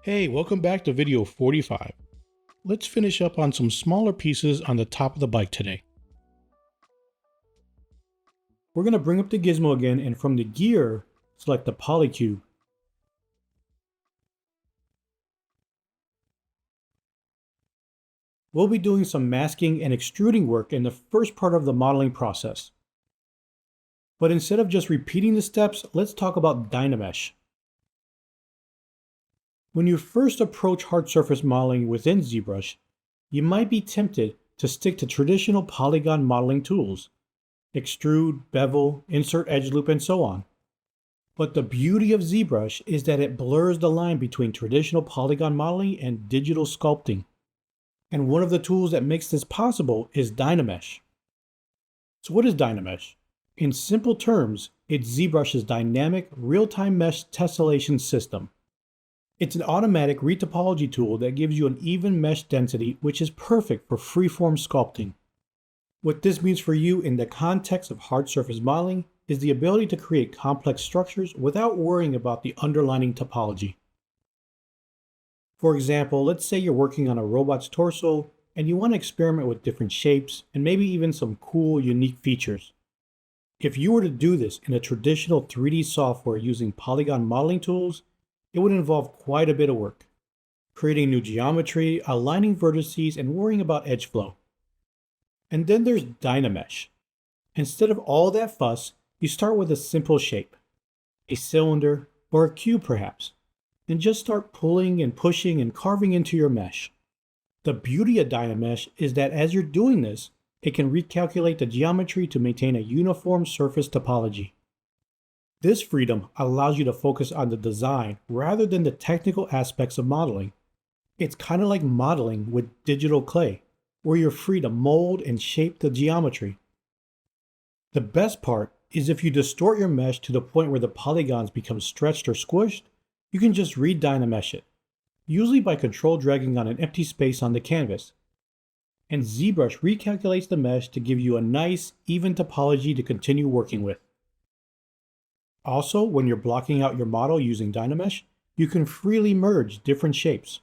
Hey, welcome back to video 45. Let's finish up on some smaller pieces on the top of the bike today. We're going to bring up the gizmo again, and from the gear, select the polycube. We'll be doing some masking and extruding work in the first part of the modeling process. But instead of just repeating the steps, let's talk about DynaMesh. When you first approach hard surface modeling within ZBrush, you might be tempted to stick to traditional polygon modeling tools: extrude, bevel, insert edge loop, and so on. But the beauty of ZBrush is that it blurs the line between traditional polygon modeling and digital sculpting. And one of the tools that makes this possible is DynaMesh. So what is DynaMesh? In simple terms, it's ZBrush's dynamic real-time mesh tessellation system. It's an automatic retopology tool that gives you an even mesh density, which is perfect for freeform sculpting. What this means for you in the context of hard surface modeling is the ability to create complex structures without worrying about the underlying topology. For example, let's say you're working on a robot's torso and you want to experiment with different shapes and maybe even some cool, unique features. If you were to do this in a traditional 3D software using polygon modeling tools, it would involve quite a bit of work, creating new geometry, aligning vertices, and worrying about edge flow. And then there's DynaMesh. Instead of all that fuss, you start with a simple shape, a cylinder or a cube perhaps, and just start pulling and pushing and carving into your mesh. The beauty of DynaMesh is that as you're doing this, it can recalculate the geometry to maintain a uniform surface topology. This freedom allows you to focus on the design rather than the technical aspects of modeling. It's kind of like modeling with digital clay, where you're free to mold and shape the geometry. The best part is if you distort your mesh to the point where the polygons become stretched or squished, you can just re-DynaMesh it, usually by control dragging on an empty space on the canvas. And ZBrush recalculates the mesh to give you a nice, even topology to continue working with. Also, when you're blocking out your model using DynaMesh, you can freely merge different shapes.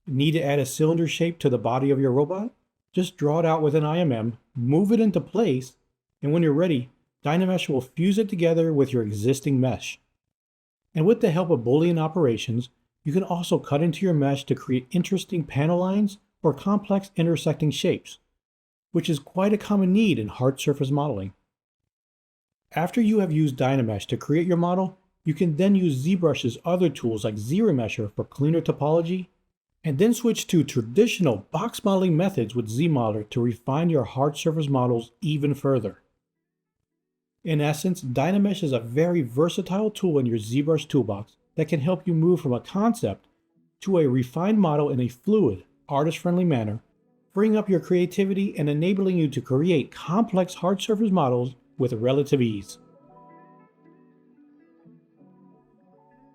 Need to add a cylinder shape to the body of your robot? Just draw it out with an IMM, move it into place, and when you're ready, DynaMesh will fuse it together with your existing mesh. And with the help of Boolean operations, you can also cut into your mesh to create interesting panel lines or complex intersecting shapes, which is quite a common need in hard surface modeling. After you have used DynaMesh to create your model, you can then use ZBrush's other tools like ZRemesher for cleaner topology, and then switch to traditional box modeling methods with ZModeler to refine your hard surface models even further. In essence, DynaMesh is a very versatile tool in your ZBrush toolbox that can help you move from a concept to a refined model in a fluid, artist-friendly manner, freeing up your creativity and enabling you to create complex hard surface models with relative ease.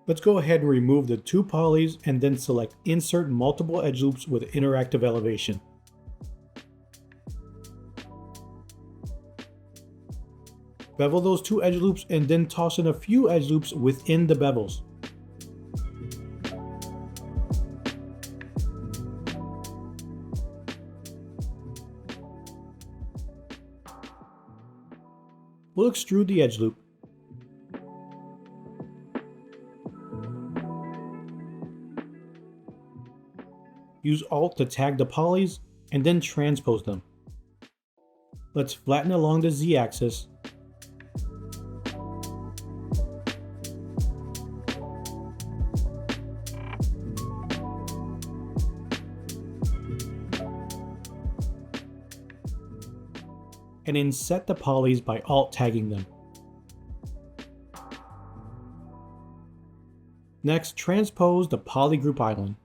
Let's go ahead and remove the two polys and then select Insert Multiple Edge Loops with Interactive Elevation. Bevel those two edge loops and then toss in a few edge loops within the bevels. We'll extrude the edge loop. Use Alt to tag the polys and then transpose them. Let's flatten along the Z-axis. And inset the polys by Alt tagging them. Next, transpose the polygroup island.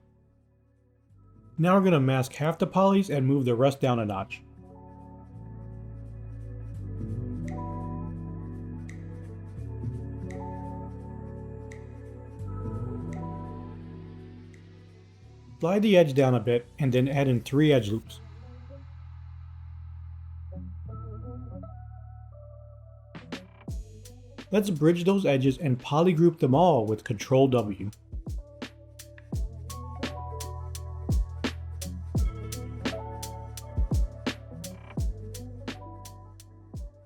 Now we're going to mask half the polys and move the rest down a notch. Slide the edge down a bit and then add in 3 edge loops. Let's bridge those edges and polygroup them all with Ctrl W.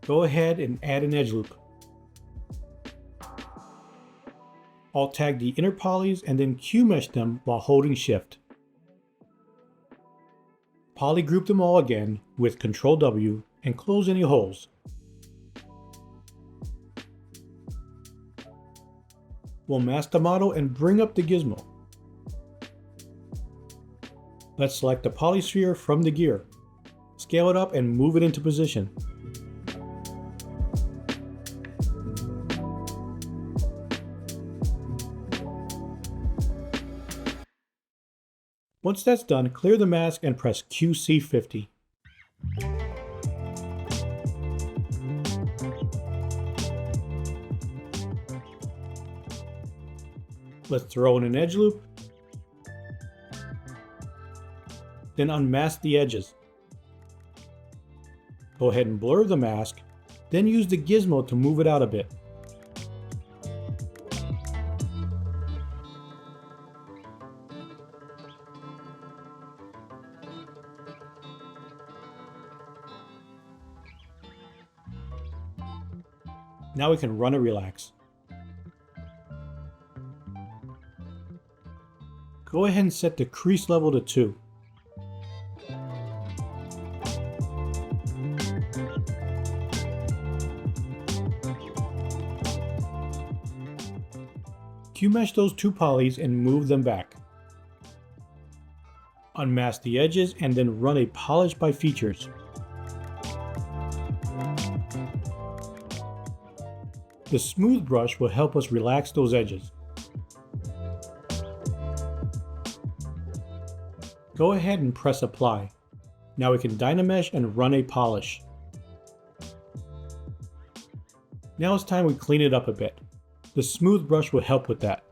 Go ahead and add an edge loop. Alt tag the inner polys and then Q-mesh them while holding Shift. Poly group them all again with Ctrl W and close any holes. We'll mask the model and bring up the gizmo. Let's select the polysphere from the gear. Scale it up and move it into position. Once that's done, clear the mask and press QC50. Let's throw in an edge loop. Then unmask the edges. Go ahead and blur the mask, then use the gizmo to move it out a bit. Now we can run a relax. Go ahead and set the crease level to 2. Q-mesh those 2 polys and move them back. Unmask the edges and then run a polish by features. The smooth brush will help us relax those edges. Go ahead and press apply. Now we can DynaMesh and run a polish. Now it's time we clean it up a bit. The smooth brush will help with that.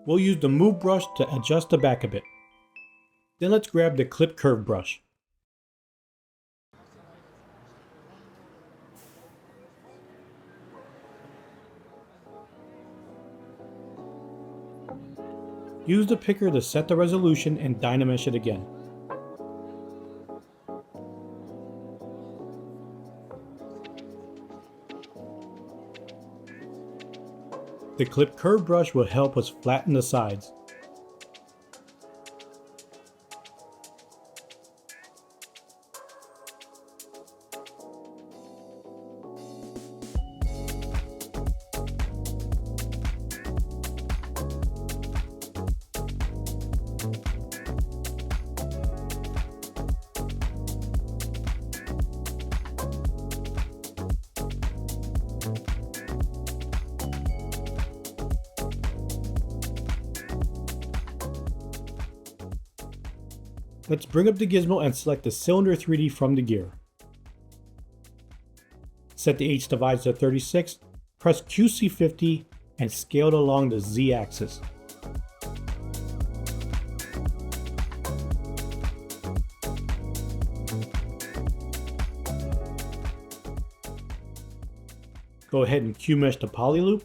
We'll use the move brush to adjust the back a bit. Then let's grab the clip curve brush. Use the picker to set the resolution and DynaMesh it again. The clip curve brush will help us flatten the sides. Let's bring up the gizmo and select the cylinder 3D from the gear. Set the H divides to 36, press QC50 and scale it along the Z axis. Go ahead and Q-mesh the poly loop.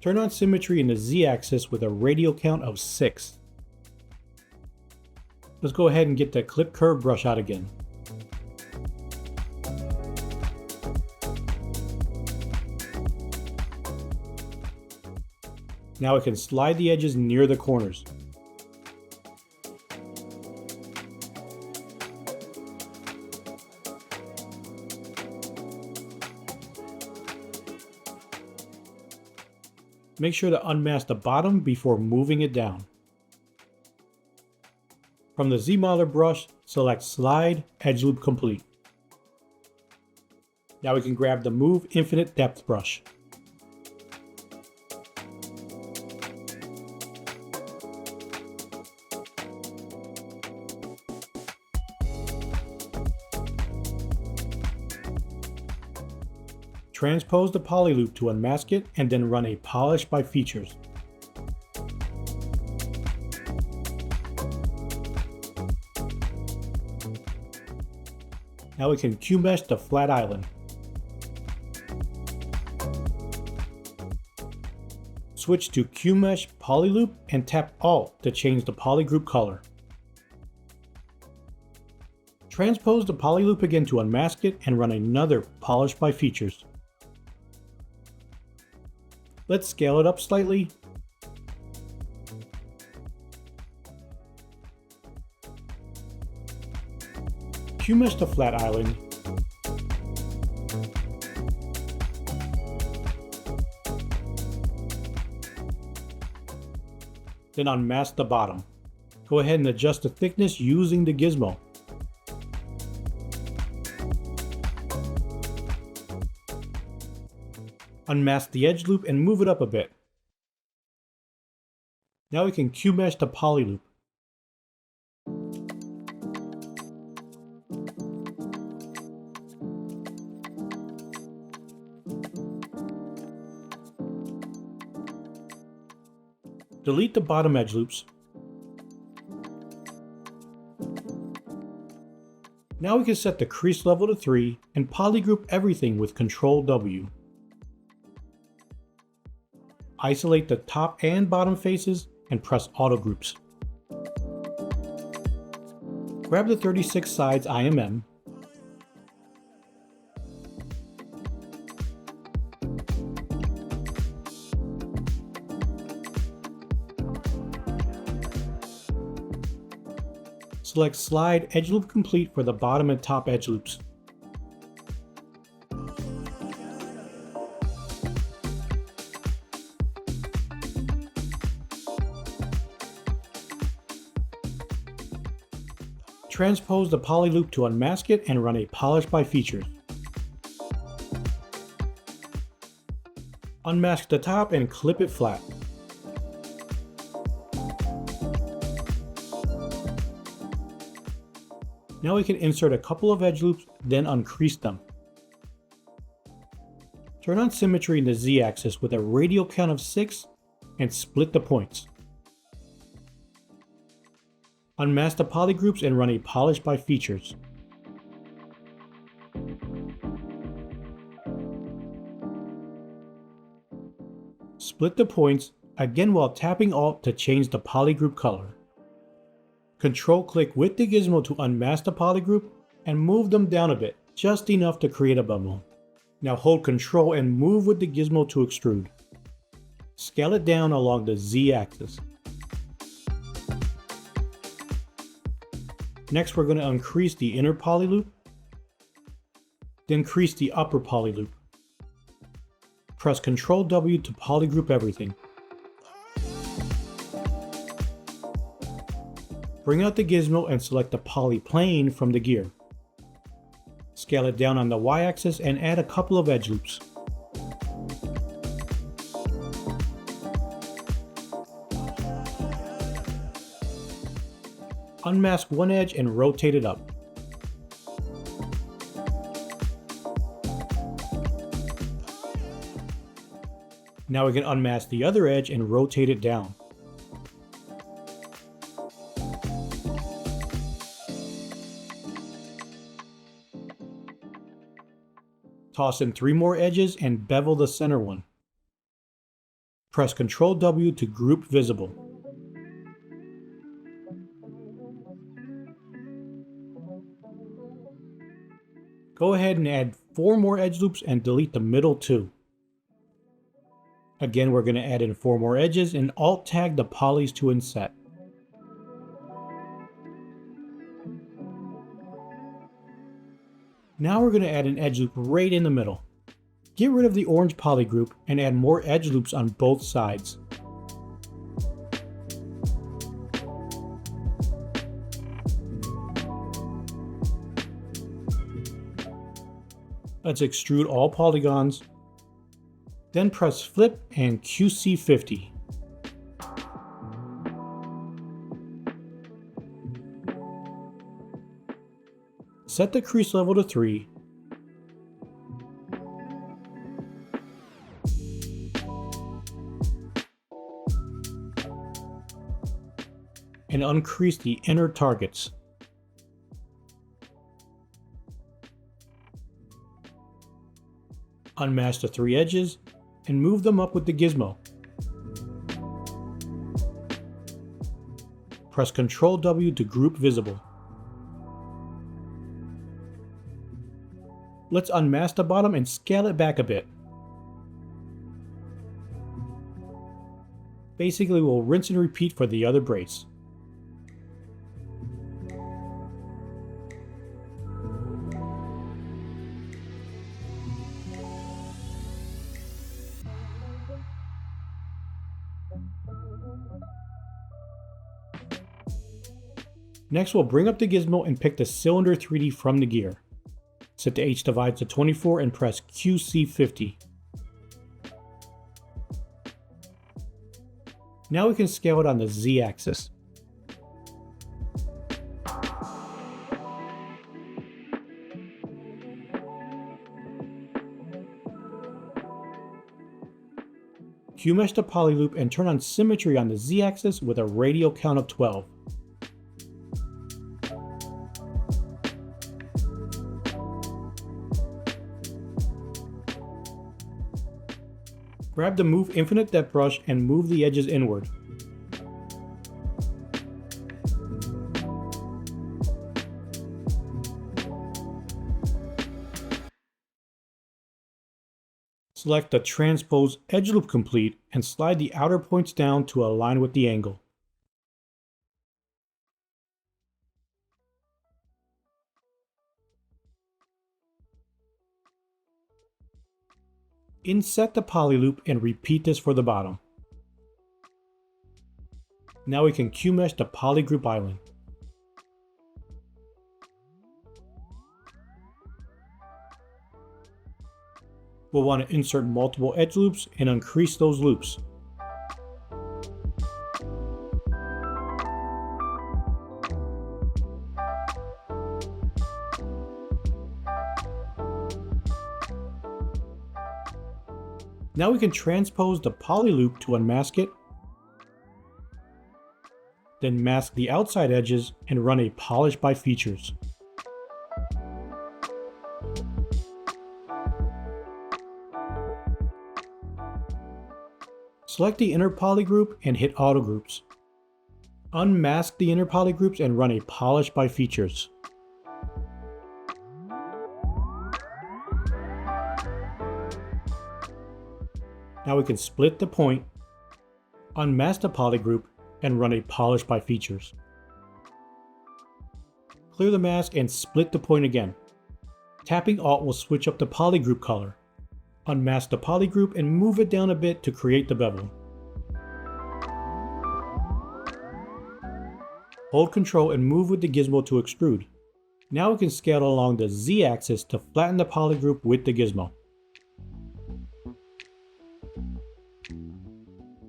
Turn on symmetry in the Z axis with a radial count of 6. Let's go ahead and get the clip curve brush out again. Now we can slide the edges near the corners. Make sure to unmask the bottom before moving it down. From the Z-modeler brush, select Slide Edge Loop Complete. Now we can grab the Move Infinite Depth brush. Transpose the poly loop to unmask it and then run a polish by features. Now we can Q-mesh the flat island. Switch to Q-mesh poly loop and tap Alt to change the poly group color. Transpose the poly loop again to unmask it and run another polish by features. Let's scale it up slightly. Q-mesh the flat island. Then unmask the bottom. Go ahead and adjust the thickness using the gizmo. Unmask the edge loop and move it up a bit. Now we can Q-mesh the poly loop. Delete the bottom edge loops. Now we can set the crease level to 3 and polygroup everything with Ctrl W. Isolate the top and bottom faces and press Auto Groups. Grab the 36 sides IMM. Select Slide Edge Loop Complete for the bottom and top edge loops. Transpose the poly loop to unmask it and run a polish by features. Unmask the top and clip it flat. Now we can insert a couple of edge loops, then uncrease them. Turn on symmetry in the Z-axis with a radial count of 6 and split the points. Unmask the poly groups and run a polish by features. Split the points, again while tapping Alt to change the poly group color. Control-click with the gizmo to unmask the poly group and move them down a bit, just enough to create a bevel. Now hold Control and move with the gizmo to extrude. Scale it down along the Z-axis. Next we're going to uncrease the inner poly loop, then crease the upper poly loop. Press Ctrl W to polygroup everything. Bring out the gizmo and select the poly plane from the gear. Scale it down on the Y-axis and add a couple of edge loops. Unmask one edge and rotate it up. Now we can unmask the other edge and rotate it down. Toss in 3 more edges and bevel the center one. Press Ctrl W to group visible. Go ahead and add 4 more edge loops and delete the middle 2. Again, we're going to add in 4 more edges and Alt tag the polys to inset. Now we're going to add an edge loop right in the middle. Get rid of the orange poly group and add more edge loops on both sides. Let's extrude all polygons. Then press Flip and QC50. Set the crease level to 3. and uncrease the inner targets. Unmask the 3 edges and move them up with the gizmo. Press Ctrl W to group visible. Let's unmask the bottom and scale it back a bit. Basically, we'll rinse and repeat for the other brace. Next, we'll bring up the gizmo and pick the cylinder 3D from the gear. Set the H divides to 24 and press QC50. Now we can scale it on the Z axis. Q-mesh the poly loop and turn on symmetry on the Z axis with a radial count of 12. Grab the Move Infinite Depth brush and move the edges inward. Select the Transpose Edge Loop Complete and slide the outer points down to align with the angle. Inset the poly loop and repeat this for the bottom. Now we can Q-mesh the poly group island. We'll want to insert multiple edge loops and uncrease those loops. Now we can transpose the poly loop to unmask it, then mask the outside edges and run a polish by features. Select the inner poly group and hit auto groups. Unmask the inner poly groups and run a polish by features. Now we can split the point, unmask the poly group, and run a polish by features. Clear the mask and split the point again. Tapping Alt will switch up the poly group color. Unmask the poly group and move it down a bit to create the bevel. Hold Ctrl and move with the gizmo to extrude. Now we can scale along the Z axis to flatten the poly group with the gizmo.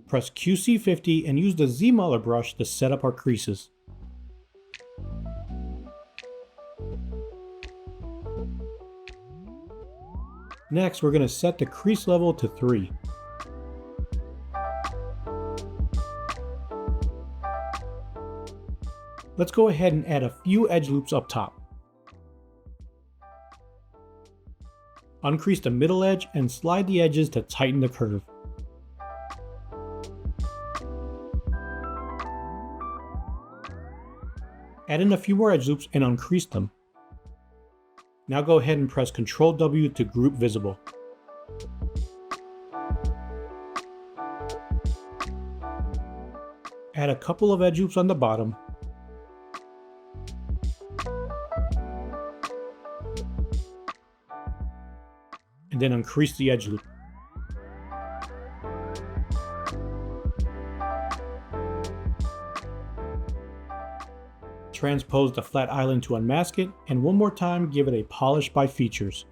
Press QC50 and use the Z-Mauler brush to set up our creases. Next, we're going to set the crease level to 3. Let's go ahead and add a few edge loops up top. Uncrease the middle edge and slide the edges to tighten the curve. Add in a few more edge loops and uncrease them. Now go ahead and press Ctrl W to group visible. Add a couple of edge loops on the bottom. And then uncrease the edge loop. Transpose the flat island to unmask it, and one more time give it a polish by features.